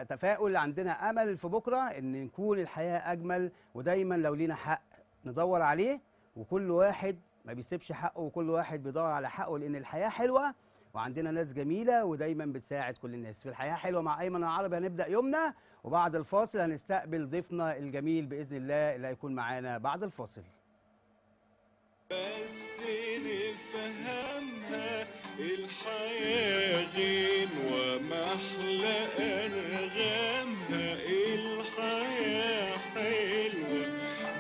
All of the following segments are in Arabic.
تفاؤل، عندنا امل في بكره ان نكون الحياه اجمل، ودايما لو لينا حق ندور عليه، وكل واحد ما بيسيبش حقه، وكل واحد بيدور على حقه، لان الحياه حلوه وعندنا ناس جميله ودايما بتساعد كل الناس. في الحياه حلوه مع ايمن العربي هنبدا يومنا، وبعد الفاصل هنستقبل ضيفنا الجميل باذن الله اللي هيكون معانا بعد الفاصل. بس نفهمها الحياة غين ومحلى أنغامها، الحياة حلوة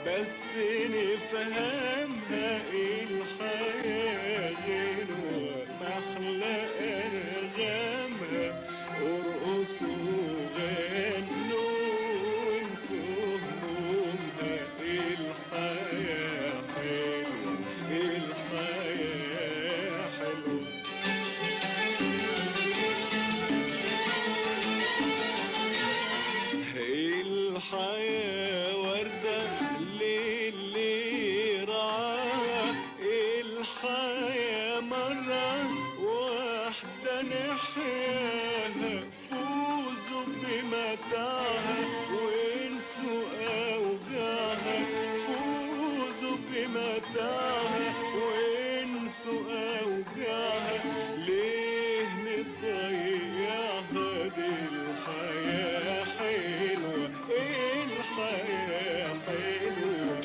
بس نفهمها الحياة غين ومحلى أنغامها. ارقصوا وغنوا وانسوا همومها، الحياة حلوة الحياة حلوة. الحياة وردة للي رعاها، الحياة مرة واحدة نحياها. فوزوا بمتاعها وانسوا أوجاعها، فوزوا بمتاعها وانسوا أوجاعها. ليه نضيعها؟ دي الحياة حلوة الحياة حلوة.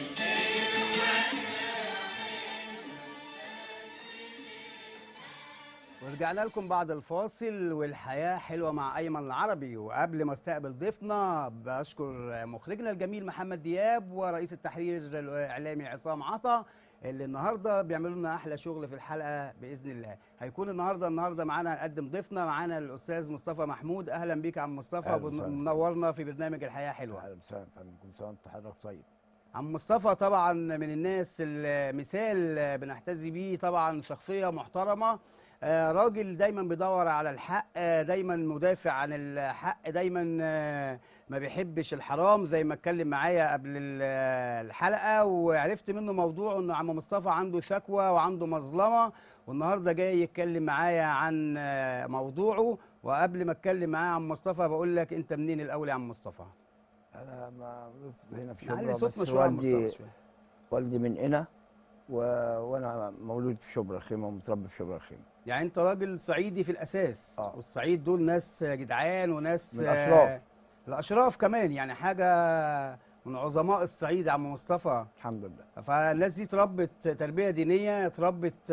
ورجعنا لكم بعد الفاصل، والحياة حلوة مع أيمن العربي. وقبل ما استقبل ضيفنا بشكر مخرجنا الجميل محمد دياب ورئيس التحرير الإعلامي عصام عطا، اللي النهارده بيعملوا لنا أحلى شغل في الحلقة بإذن الله. هيكون النهارده معانا هنقدم ضيفنا، معانا الأستاذ مصطفى محمود. أهلا بيك يا عم مصطفى، منورنا في برنامج الحياة حلوة. اهلا وسهلا يا فندم، كل سنه وانت حضرتك طيب. عم مصطفى طبعا من الناس المثال بنحتذي بيه، طبعا شخصية محترمة، راجل دايما بيدور على الحق، دايما مدافع عن الحق، دايما ما بيحبش الحرام، زي ما اتكلم معايا قبل الحلقة، وعرفت منه موضوع ان عم مصطفى عنده شكوى وعنده مظلمة، والنهارده جاي يتكلم معايا عن موضوعه. وقبل ما اتكلم معاه عم مصطفى بقول لك انت منين الاول يا عم مصطفى؟ انا مولود هنا في علي شبرا، صوتنا بس شويه يا عم مصطفى شويه. والدي من هنا وانا مولود في شبرا الخيمه ومتربي في شبرا الخيمه. يعني انت راجل صعيدي في الاساس، والصعيد دول ناس جدعان وناس من الاشراف، الاشراف كمان، يعني حاجه من عظماء الصعيد يا عم مصطفى. الحمد لله. فالناس دي اتربت تربيه دينيه، اتربت